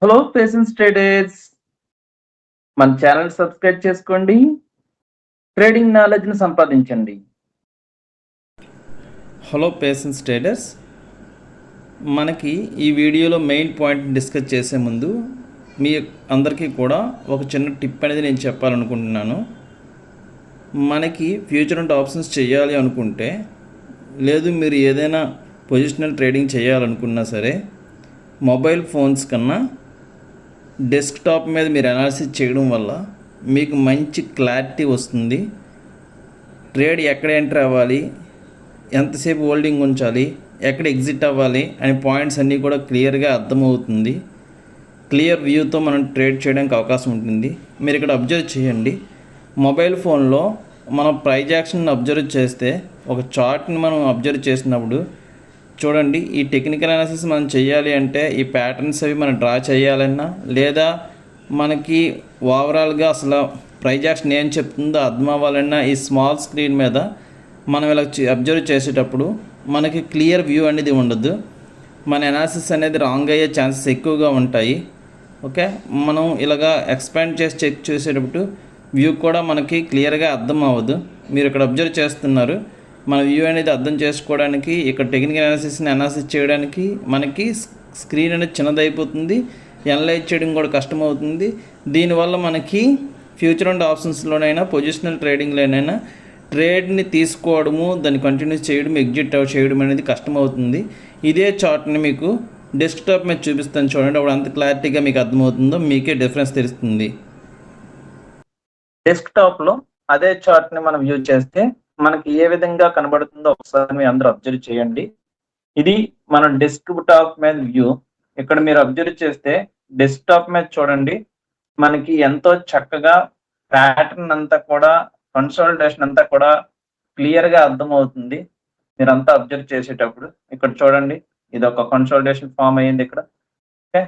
Hello patience traders, మన channel subscribe చేసుకోండి. Trading నాలెడ్జ్ని సంపాదించండి. హలో పేషెన్స్ ట్రేడర్స్, మనకి ఈ వీడియోలో మెయిన్ పాయింట్ డిస్కస్ చేసే ముందు మీ అందరికీ కూడా ఒక చిన్న టిప్ అనేది నేను చెప్పాలనుకుంటున్నాను. మనకి ఫ్యూచర్ అండ్ ఆప్షన్స్ చేయాలి అనుకుంటే, లేదు మీరు ఏదైనా పొజిషనల్ ట్రేడింగ్ చేయాలనుకున్నా సరే, మొబైల్ ఫోన్స్ కన్నా డెస్క్టాప్ మీద మీరు అనాలిసిస్ చేయడం వల్ల మీకు మంచి క్లారిటీ వస్తుంది. ట్రేడ్ ఎక్కడ ఎంటర్ అవ్వాలి, ఎంతసేపు హోల్డింగ్ ఉంచాలి, ఎక్కడ ఎగ్జిట్ అవ్వాలి అనే పాయింట్స్ అన్నీ కూడా క్లియర్గా అర్థమవుతుంది. క్లియర్ వ్యూతో మనం ట్రేడ్ చేయడానికి అవకాశం ఉంటుంది. మీరు ఇక్కడ అబ్జర్వ్ చేయండి. మొబైల్ ఫోన్లో మనం ప్రైజ్ యాక్షన్ అబ్జర్వ్ చేస్తే, ఒక చార్ట్ని మనం అబ్జర్వ్ చేసినప్పుడు చూడండి, ఈ టెక్నికల్ అనాలిసిస్ మనం చేయాలి అంటే ఈ ప్యాటర్న్స్ అవి మనం డ్రా చేయాలన్నా, లేదా మనకి ఓవరాల్గా అసలు ప్రైజ్ యాక్షన్ ఏం చెప్తుందో అర్థం అవ్వాలన్నా, ఈ స్మాల్ స్క్రీన్ మీద మనం ఇలా అబ్జర్వ్ చేసేటప్పుడు మనకి క్లియర్ వ్యూ అనేది ఉండదు. మన అనాలిసిస్ అనేది రాంగ్ అయ్యే ఛాన్సెస్ ఎక్కువగా ఉంటాయి. ఓకే, మనం ఇలాగా ఎక్స్పాండ్ చేసి చెక్ చేసేటప్పుడు వ్యూ కూడా మనకి క్లియర్గా అర్థం అవ్వదు. మీరు ఇక్కడ అబ్జర్వ్ చేస్తున్నారు, మన వ్యూ అనేది అర్థం చేసుకోవడానికి, ఇక్కడ టెక్నికల్ అనాలిసిస్ చేయడానికి మనకి స్క్రీన్ అనేది చిన్నదైపోతుంది, అనలైజ్ చేయడం కూడా కష్టమవుతుంది. దీనివల్ల మనకి ఫ్యూచర్ అండ్ ఆప్షన్స్లోనైనా పొజిషనల్ ట్రేడింగ్లోనైనా ట్రేడ్ని తీసుకోవడము, దాన్ని కంటిన్యూ చేయడం, ఎగ్జిట్ చేయడం అనేది కష్టమవుతుంది. ఇదే చార్ట్ని మీకు డెస్క్టాప్ మీద చూపిస్తాను చూడండి, అప్పుడు అంత క్లారిటీగా మీకు అర్థమవుతుందో మీకే డిఫరెన్స్ తెలుస్తుంది. డెస్క్టాప్లో అదే చార్ట్ని మనం వ్యూ చేస్తే మనకి ఏ విధంగా కనబడుతుందో ఒకసారి మీరు అందరూ అబ్జర్వ్ చేయండి. ఇది మన డెస్క్టాప్ మీద వ్యూ. ఇక్కడ మీరు అబ్జర్వ్ చేస్తే డెస్క్టాప్ మీద చూడండి, మనకి ఎంతో చక్కగా ప్యాటర్న్ అంతా కూడా, కన్సాలిడేషన్ అంతా కూడా క్లియర్గా అర్థమవుతుంది. మీరంతా అబ్జర్వ్ చేసేటప్పుడు ఇక్కడ చూడండి, ఇది ఒక కన్సాలిడేషన్ ఫామ్ అయ్యింది. ఓకే,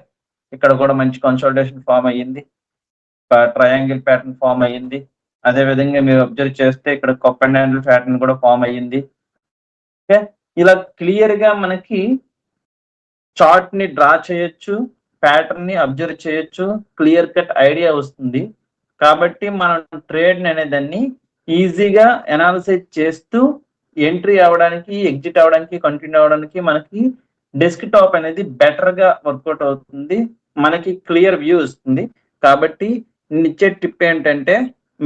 ఇక్కడ కూడా మంచి కన్సాలిడేషన్ ఫామ్ అయ్యింది, ట్రయాంగిల్ ప్యాటర్న్ ఫామ్ అయ్యింది. అదే విధంగా మీరు అబ్జర్వ్ చేస్తే ఇక్కడ కప్ అండ్ హ్యాండిల్ ప్యాటర్న్ కూడా ఫామ్ అయ్యింది. ఓకే, ఇలా క్లియర్ గా మనకి చార్ట్ ని డ్రా చేయొచ్చు, ప్యాటర్న్ ని అబ్జర్వ్ చేయొచ్చు, క్లియర్ కట్ ఐడియా వస్తుంది. కాబట్టి మనం ట్రేడ్ అనేదాన్ని ఈజీగా అనాలిసిస్ చేస్తూ ఎంట్రీ అవడానికి, ఎగ్జిట్ అవడానికి, కంటిన్యూ అవడానికి మనకి డెస్క్టాప్ అనేది బెటర్ గా వర్కౌట్ అవుతుంది. మనకి క్లియర్ వ్యూ వస్తుంది. కాబట్టి ఇచ్చే టిప్ ఏంటంటే,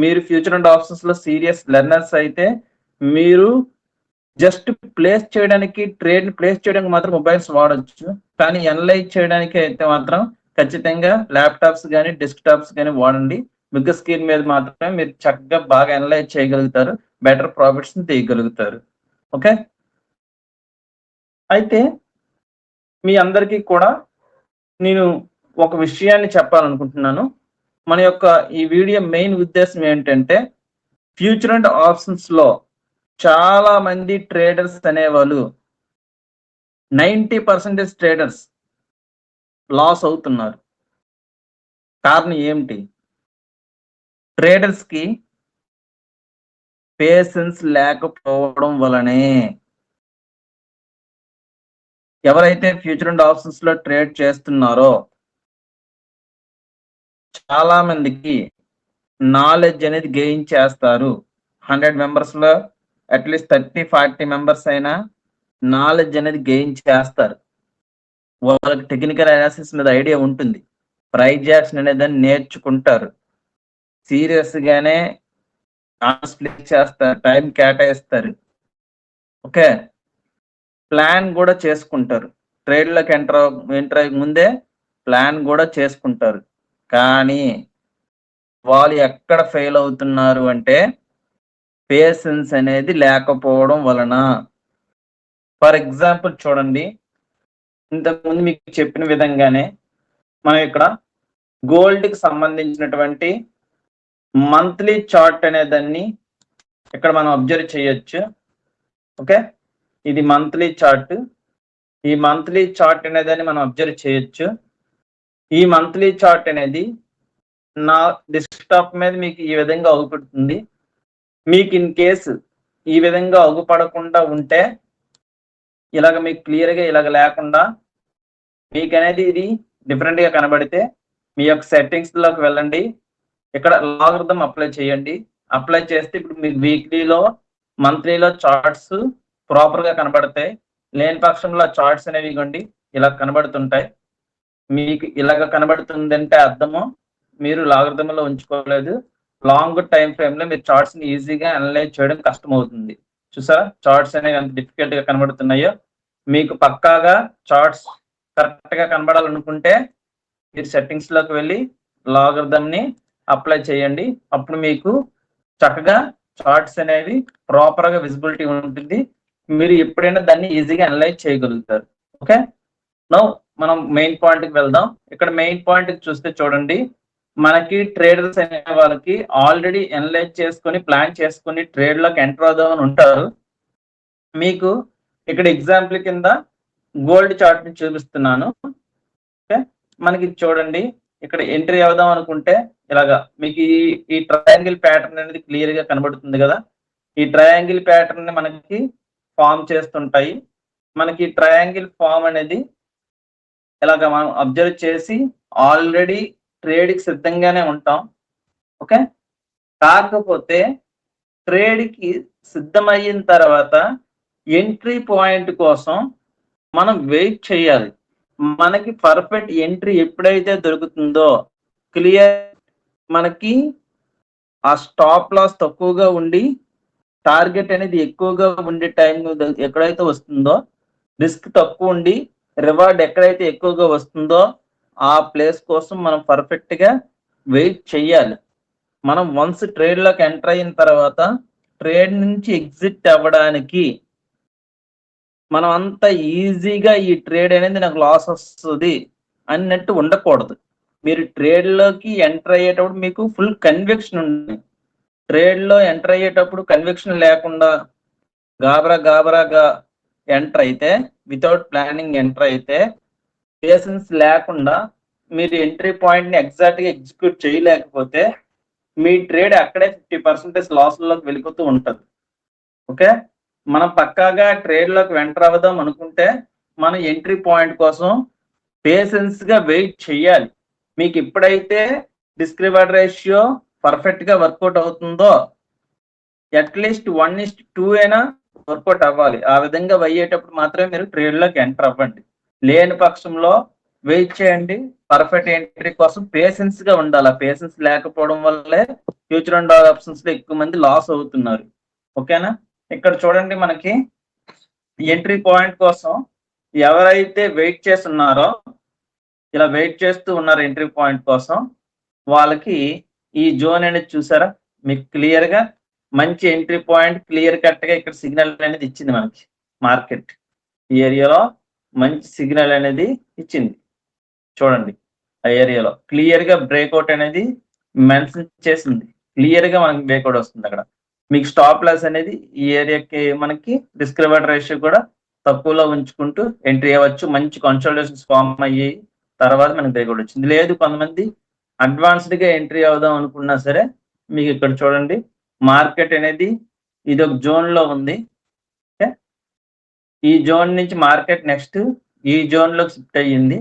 మీరు ఫ్యూచర్ అండ్ ఆప్షన్స్ లో సీరియస్ లెర్నర్స్ అయితే మీరు జస్ట్ ప్లేస్ చేయడానికి, ట్రేడ్ ప్లేస్ చేయడానికి మాత్రం మొబైల్స్ వాడచ్చు. కానీ అనలైజ్ చేయడానికి అయితే మాత్రం ఖచ్చితంగా ల్యాప్టాప్స్ కానీ డెస్క్టాప్స్ కానీ వాడండి. బిగ్ స్క్రీన్ మీద మాత్రమే మీరు చక్కగా బాగా అనలైజ్ చేయగలుగుతారు, బెటర్ ప్రాఫిట్స్ ని తీయగలుగుతారు. ఓకే, అయితే మీ అందరికీ కూడా నేను ఒక విషయాన్ని చెప్పాలనుకుంటున్నాను. మన యొక్క ఈ వీడియో మెయిన్ ఉద్దేశం ఏంటంటే, ఫ్యూచర్ అండ్ ఆప్షన్స్ లో చాలా మంది ట్రేడర్స్ అనేవాళ్ళు 90% ట్రేడర్స్ లాస్ అవుతున్నారు. కారణం ఏమిటి? ట్రేడర్స్ కి పేషెన్స్ లేకపోవడం వలనే. ఎవరైతే ఫ్యూచర్ అండ్ ఆప్షన్స్ లో ట్రేడ్ చేస్తున్నారో చాలా మందికి నాలెడ్జ్ అనేది గెయిన్ చేస్తారు. 100 మెంబర్స్ లో అట్లీస్ట్ 30-40 మెంబర్స్ అయినా నాలెడ్జ్ అనేది గెయిన్ చేస్తారు. వాళ్ళకి టెక్నికల్ అనాలిసిస్ మీద ఐడియా ఉంటుంది, ప్రైజ్ యాక్షన్ అనేది నేర్చుకుంటారు, సీరియస్ గానే స్ప్లిట్ చేస్తారు, టైం కేటాయిస్తారు. ఓకే, ప్లాన్ కూడా చేసుకుంటారు. ట్రేడ్లోకి ఎంటర్ అయ్యే ముందే ప్లాన్ కూడా చేసుకుంటారు. కానీ వాళ్ళు ఎక్కడ ఫెయిల్ అవుతున్నారు అంటే, పేషెన్స్ అనేది లేకపోవడం వలన. ఫర్ ఎగ్జాంపుల్ చూడండి, ఇంతకుముందు మీకు చెప్పిన విధంగానే మనం ఇక్కడ గోల్డ్ కి సంబంధించినటువంటి మంత్లీ చార్ట్ అనేదాన్ని ఇక్కడ మనం అబ్జర్వ్ చేయొచ్చు. ఓకే, ఇది మంత్లీ చార్ట్. ఈ మంత్లీ చార్ట్ అనేదాన్ని మనం అబ్జర్వ్ చేయొచ్చు. ఈ మంత్లీ చార్ట్ అనేది నా డెస్క్టాప్ మీద మీకు ఈ విధంగా అవుపడుతుంది. మీకు ఇన్ కేసు ఈ విధంగా అగుపడకుండా ఉంటే, ఇలాగ మీకు క్లియర్గా ఇలాగ లేకుండా మీకు అనేది ఇది డిఫరెంట్ గా కనబడితే మీ యొక్క సెట్టింగ్స్ లోకి వెళ్ళండి. ఇక్కడ లాగరిథం అప్లై చేయండి. అప్లై చేస్తే ఇప్పుడు మీకు వీక్లీలో, మంత్లీలో చార్ట్స్ ప్రాపర్ గా కనబడతాయి. లేని పక్షంలో చార్ట్స్ అనేవి ఇవ్వండి ఇలా కనబడుతుంటాయి. మీకు ఇలాగ కనబడుతుందంటే అర్థము మీరు లాగరిథంలో ఉంచుకోలేదు. లాంగ్ టైం ఫ్రేమ్ లో మీరు చార్ట్స్ ని ఈజీగా అనలైజ్ చేయడం కష్టం అవుతుంది. చూసారా చార్ట్స్ అనేవి ఎంత డిఫికల్ట్ గా కనబడుతున్నాయో. మీకు పక్కాగా చార్ట్స్ కరెక్ట్ గా కనబడాలనుకుంటే మీరు సెట్టింగ్స్ లోకి వెళ్ళి లాగరిథం ని అప్లై చేయండి. అప్పుడు మీకు చక్కగా చార్ట్స్ అనేవి ప్రాపర్ గా విజిబిలిటీ ఉంటుంది. మీరు ఎప్పుడైనా దాన్ని ఈజీగా అనలైజ్ చేయగలుగుతారు. ఓకే, నౌ మనం మెయిన్ పాయింట్ కి వెళ్దాం. ఇక్కడ మెయిన్ పాయింట్ చూస్తే చూడండి, మనకి ట్రేడర్స్ అనే వాళ్ళకి ఆల్రెడీ అనలైజ్ చేసుకొని ప్లాన్ చేసుకొని ట్రేడ్ లోకి ఎంటర్ అవుదామని ఉంటారు. మీకు ఇక్కడ ఎగ్జాంపుల్ కింద గోల్డ్ చార్ట్ ని చూపిస్తున్నాను. ఓకే, మనకి చూడండి ఇక్కడ ఎంట్రీ అవుదాం అనుకుంటే ఇలాగా మీకు ఈ ట్రయాంగిల్ ప్యాటర్న్ అనేది క్లియర్ గా కనబడుతుంది కదా. ఈ ట్రయాంగిల్ ప్యాటర్న్ ని మనకి ఫామ్ చేస్తుంటాయి. మనకి ట్రయాంగిల్ ఫామ్ అనేది ఇలాగ మనం అబ్జర్వ్ చేసి ఆల్రెడీ ట్రేడ్ కి సిద్ధంగానే ఉంటాం. ఓకే, కాకపోతే ట్రేడ్ కి సిద్ధమయిన తర్వాత ఎంట్రీ పాయింట్ కోసం మనం వెయిట్ చేయాలి. మనకి పర్ఫెక్ట్ ఎంట్రీ ఎప్పుడైతే దొరుకుతుందో క్లియర్ మనకి ఆ స్టాప్ లాస్ తక్కువగా ఉండి టార్గెట్ అనేది ఎక్కువగా ఉండే టైం ఎక్కడైతే వస్తుందో, రిస్క్ తక్కువ ఉండి రివార్డ్ ఎక్కడైతే ఎక్కువగా వస్తుందో ఆ ప్లేస్ కోసం మనం పర్ఫెక్ట్ గా వెయిట్ చేయాలి. మనం వన్స్ ట్రేడ్ లోకి ఎంటర్ అయిన తర్వాత ట్రేడ్ నుంచి ఎగ్జిట్ అవ్వడానికి మనం అంత ఈజీగా ఈ ట్రేడ్ అనేది నాకు లాస్ వస్తుంది అన్నట్టు ఉండకూడదు. మీరు ట్రేడ్ లోకి ఎంటర్ అయ్యేటప్పుడు మీకు ఫుల్ కన్విక్షన్ ఉంది. ట్రేడ్ లో ఎంటర్ అయ్యేటప్పుడు కన్విక్షన్ లేకుండా గాబరాగా ఎంటర్ అయితే, వితౌట్ ప్లానింగ్ ఎంటర్ అయితే, పేషెన్స్ లేకుండా మీరు ఎంట్రీ పాయింట్ ని ఎగ్జాక్ట్ గా ఎగ్జిక్యూట్ చేయలేకపోతే మీ ట్రేడ్ అక్కడే 50% లాస్ లోకి వెళ్ళిపోతూ ఉంటది. ఓకే, మనం పక్కాగా ట్రేడ్ లోకి ఎంటర్ అవ్వదాం అనుకుంటే మనం ఎంట్రీ పాయింట్ కోసం పేషెన్స్ గా వెయిట్ చేయాలి. మీకు ఎప్పుడైతే రిస్క్ రివార్డ్ రేషియో పర్ఫెక్ట్ గా వర్కౌట్ అవుతుందో అట్లీస్ట్ 1:2 అయినా వర్కౌట్ అవ్వాలి. ఆ విధంగా అయ్యేటప్పుడు మాత్రమే మీరు ట్రేడ్ లోకి ఎంటర్ అవ్వండి. లేని పక్షంలో వెయిట్ చేయండి. పర్ఫెక్ట్ ఎంట్రీ కోసం పేషెన్స్ గా ఉండాలి. పేషెన్స్ లేకపోవడం వల్లే ఫ్యూచర్ అండ్ ఆప్షన్స్ లో ఎక్కువ మంది లాస్ అవుతున్నారు. ఓకేనా, ఇక్కడ చూడండి మనకి ఎంట్రీ పాయింట్ కోసం ఎవరైతే వెయిట్ చేస్తున్నారో, ఇలా వెయిట్ చేస్తూ ఉన్నారు ఎంట్రీ పాయింట్ కోసం, వాళ్ళకి ఈ జోన్ అనేది చూసారా మీకు క్లియర్ గా మంచి ఎంట్రీ పాయింట్ క్లియర్ కట్ గా ఇక్కడ సిగ్నల్ అనేది ఇచ్చింది. మనకి మార్కెట్ ఈ ఏరియాలో మంచి సిగ్నల్ అనేది ఇచ్చింది. చూడండి ఆ ఏరియాలో క్లియర్ గా బ్రేక్అవుట్ అనేది మెన్షన్ చేసింది. క్లియర్ గా మనకి బ్రేక్అవుట్ వస్తుంది. అక్కడ మీకు స్టాప్ లాస్ అనేది ఈ ఏరియాకి మనకి రిస్క్ రివార్డ్ రేషియో కూడా తక్కువలో ఉంచుకుంటూ ఎంట్రీ అవ్వచ్చు. మంచి కన్సల్టేషన్స్ ఫామ్ అయ్యి తర్వాత మనకి బ్రేక్అవుట్ వచ్చింది. లేదు కొంతమంది అడ్వాన్స్డ్ గా ఎంట్రీ అవుదాం అనుకున్నా సరే మీకు ఇక్కడ చూడండి మార్కెట్ అనేది ఇది ఒక జోన్ లో ఉంది. ఓకే, ఈ జోన్ నుంచి మార్కెట్ నెక్స్ట్ ఈ జోన్ లోకి షిఫ్ట్ అయ్యింది.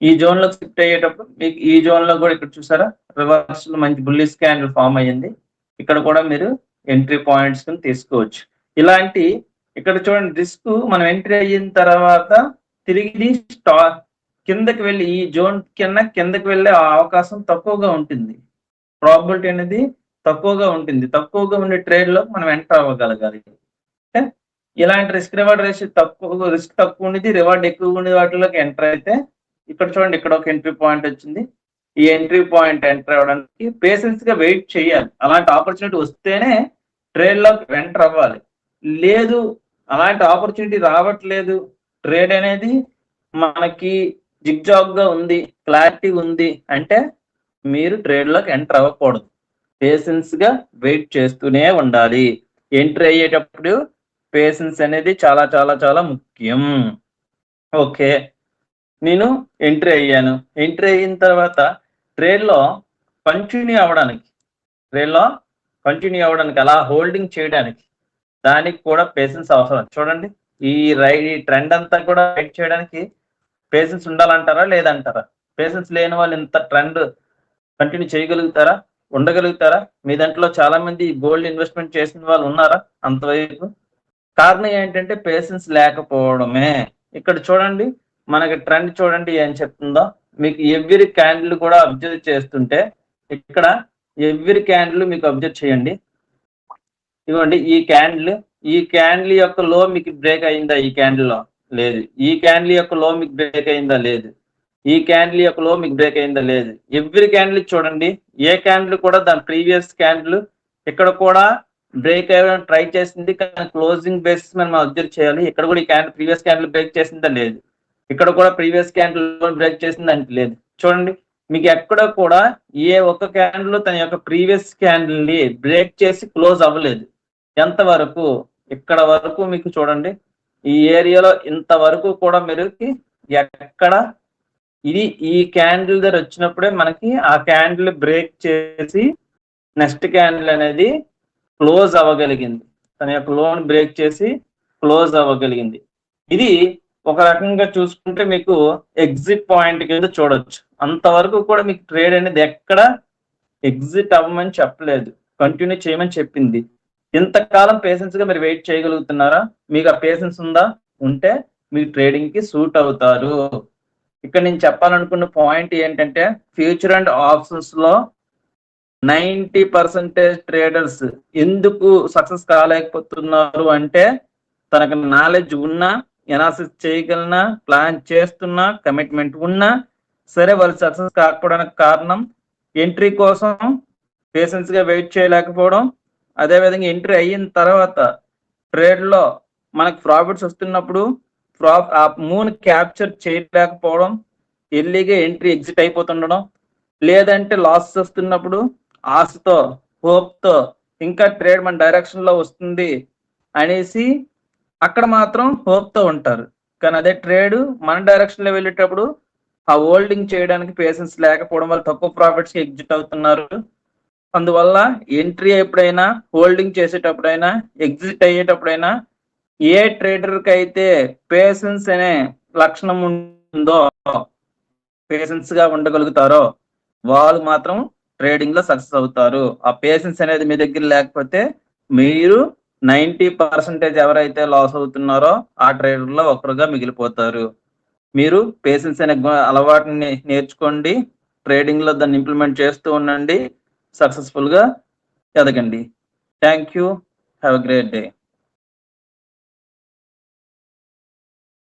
ఈ జోన్ లోకి షిఫ్ట్ అయ్యేటప్పుడు మీకు ఈ జోన్ లో కూడా ఇక్కడ చూసారా రివర్స్ లో మంచి బుల్లిష్ క్యాండిల్ ఫామ్ అయ్యింది. ఇక్కడ కూడా మీరు ఎంట్రీ పాయింట్స్ తీసుకోవచ్చు. ఇలాంటి ఇక్కడ చూడండి రిస్క్ మనం ఎంట్రీ అయిన తర్వాత తిరిగి కిందకి వెళ్ళి ఈ జోన్ కిందకి వెళ్ళే అవకాశం తక్కువగా ఉంటుంది. ప్రాబిలిటీ అనేది తక్కువగా ఉంటుంది. తక్కువగా ఉండే ట్రేడ్ లో మనం ఎంటర్ అవ్వగలగాలి. ఇలాంటి రిస్క్ రివార్డ్ రేషియో తక్కువ, రిస్క్ తక్కువ ఉండేది రివార్డ్ ఎక్కువ ఉండే వాటిలోకి ఎంటర్ అయితే ఇక్కడ చూడండి ఇక్కడ ఒక ఎంట్రీ పాయింట్ వచ్చింది. ఈ ఎంట్రీ పాయింట్ ఎంటర్ అవ్వడానికి పేషెన్స్ గా వెయిట్ చేయాలి. అలాంటి ఆపర్చునిటీ వస్తేనే ట్రేడ్ లోకి ఎంటర్ అవ్వాలి. లేదు అలాంటి ఆపర్చునిటీ రావట్లేదు, ట్రేడ్ అనేది మనకి జిగ్జాగ్ గా ఉంది, క్లారిటీ ఉంది అంటే మీరు ట్రేడ్ లోకి ఎంటర్ అవ్వకూడదు. పేషెన్స్ గా వెయిట్ చేస్తూనే ఉండాలి. ఎంట్రీ అయ్యేటప్పుడు పేషెన్స్ అనేది చాలా చాలా చాలా ముఖ్యం. ఓకే, నేను ఎంట్రీ అయ్యాను. ఎంట్రీ అయిన తర్వాత ట్రేడ్ లో కంటిన్యూ అవ్వడానికి అలా హోల్డింగ్ చేయడానికి దానికి కూడా పేషెన్స్ అవసరం. చూడండి ఈ ట్రెండ్ అంతా కూడా రైట్ చేయడానికి పేషెన్స్ ఉండాలంటారా లేదంటారా? పేషెన్స్ లేని వాళ్ళు ఇంత ట్రెండ్ కంటిన్యూ చేయగలుగుతారా? ఉండగలుగుతారా? మీ దాంట్లో చాలా మంది గోల్డ్ ఇన్వెస్ట్మెంట్ చేసిన వాళ్ళు ఉన్నారా అంతవరకు? కారణం ఏంటంటే పేషెన్స్ లేకపోవడమే. ఇక్కడ చూడండి, మనకి ట్రెండ్ చూడండి ఏం చెప్తుందో. మీకు ఎవ్రీ క్యాండిల్ కూడా అబ్జర్వ్ చేస్తుంటే ఇక్కడ ఎవ్రీ క్యాండిల్ మీకు అబ్జర్వ్ చేయండి. ఇదిగోండి ఈ క్యాండిల్ యొక్క లో మీకు బ్రేక్ అయిందా? ఈ క్యాండిల్ లో లేదు. ఈ క్యాండిల్ యొక్క లో మీకు బ్రేక్ అయిందా? లేదు. ఈ క్యాండిల్ యొక్క లో మీకు బ్రేక్ అయిందా? లేదు. ఎవ్రీ క్యాండిల్ చూడండి, ఏ క్యాండిల్ కూడా దాని ప్రీవియస్ క్యాండిల్ ఇక్కడ కూడా బ్రేక్ అయ్యడం ట్రై చేసింది, కానీ క్లోజింగ్ బేసిస్ మనం అబ్జర్వ్ చేయాలి. ఇక్కడ కూడా ఈ క్యాండిల్ ప్రీవియస్ క్యాండిల్ బ్రేక్ చేసిందా? లేదు. ఇక్కడ కూడా ప్రీవియస్ క్యాండిల్ బ్రేక్ చేసింది అంటే లేదు. చూడండి, మీకు ఎక్కడ కూడా ఏ ఒక్క క్యాండిల్ తన యొక్క ప్రీవియస్ క్యాండిల్ ని బ్రేక్ చేసి క్లోజ్ అవ్వలేదు. ఎంతవరకు? ఇక్కడ వరకు మీకు చూడండి, ఈ ఏరియాలో ఇంతవరకు కూడా మీరు ఎక్కడ ఇది ఈ క్యాండిల్ దగ్గర వచ్చినప్పుడే మనకి ఆ క్యాండిల్ బ్రేక్ చేసి నెక్స్ట్ క్యాండిల్ అనేది క్లోజ్ అవ్వగలిగింది. తన యొక్క లోన్ బ్రేక్ చేసి క్లోజ్ అవ్వగలిగింది. ఇది ఒక రకంగా చూసుకుంటే మీకు ఎగ్జిట్ పాయింట్ కింద చూడొచ్చు. అంతవరకు కూడా మీకు ట్రేడ్ అనేది ఎక్కడ ఎగ్జిట్ అవ్వమని చెప్పలేదు, కంటిన్యూ చేయమని చెప్పింది. ఇంతకాలం పేషెన్స్ గా మీరు వెయిట్ చేయగలుగుతున్నారా? మీకు ఆ పేషెన్స్ ఉందా? ఉంటే మీరు ట్రేడింగ్ కి సూట్ అవుతారు. ఇక్కడ నేను చెప్పాలనుకున్న పాయింట్ ఏంటంటే, ఫ్యూచర్ అండ్ ఆప్షన్స్ లో 90% ట్రేడర్స్ ఎందుకు సక్సెస్ కాలేకపోతున్నారు అంటే, తనకు నాలెడ్జ్ ఉన్నా, ఎనాలిసిస్ చేయగలనా, ప్లాన్ చేస్తున్నా, కమిట్మెంట్ ఉన్నా సరే వాళ్ళు సక్సెస్ కాకపోవడానికి కారణం ఎంట్రీ కోసం పేషెన్స్ గా వెయిట్ చేయలేకపోవడం, అదేవిధంగా ఎంట్రీ అయిన తర్వాత ట్రేడ్ లో మనకు ప్రాఫిట్స్ వస్తున్నప్పుడు ఆ మూన్ క్యాప్చర్ చేయలేకపోవడం, ఎర్లీగా ఎంట్రీ ఎగ్జిట్ అయిపోతుండడం, లేదంటే లాసెస్ వస్తున్నప్పుడు ఆశతో, హోప్ తో ఇంకా ట్రేడ్ మన డైరెక్షన్ లో వస్తుంది అనేసి అక్కడ మాత్రం హోప్ తో ఉంటారు. కానీ అదే ట్రేడ్ మన డైరెక్షన్ లో వెళ్ళేటప్పుడు ఆ హోల్డింగ్ చేయడానికి పేషెన్స్ లేకపోవడం వల్ల తక్కువ ప్రాఫిట్స్ కి ఎగ్జిట్ అవుతున్నారు. అందువల్ల ఎంట్రీ ఎప్పుడైనా, హోల్డింగ్ చేసేటప్పుడైనా, ఎగ్జిట్ అయ్యేటప్పుడైనా ఏ ట్రేడర్ కి అయితే పేషెన్స్ అనే లక్షణం ఉందో, పేషెన్స్ గా ఉండగలుగుతారో వాళ్ళు మాత్రం ట్రేడింగ్ లో సక్సెస్ అవుతారు. ఆ పేషెన్స్ అనేది మీ దగ్గర లేకపోతే మీరు 90% ఎవరైతే లాస్ అవుతున్నారో ఆ ట్రేడర్ లో ఒకరుగా మిగిలిపోతారు. మీరు పేషెన్స్ అనే అలవాటుని నేర్చుకోండి, ట్రేడింగ్ లో దాన్ని ఇంప్లిమెంట్ చేస్తూ ఉండండి, సక్సెస్ఫుల్ గా ఎదగండి. Thank you. Have a great day.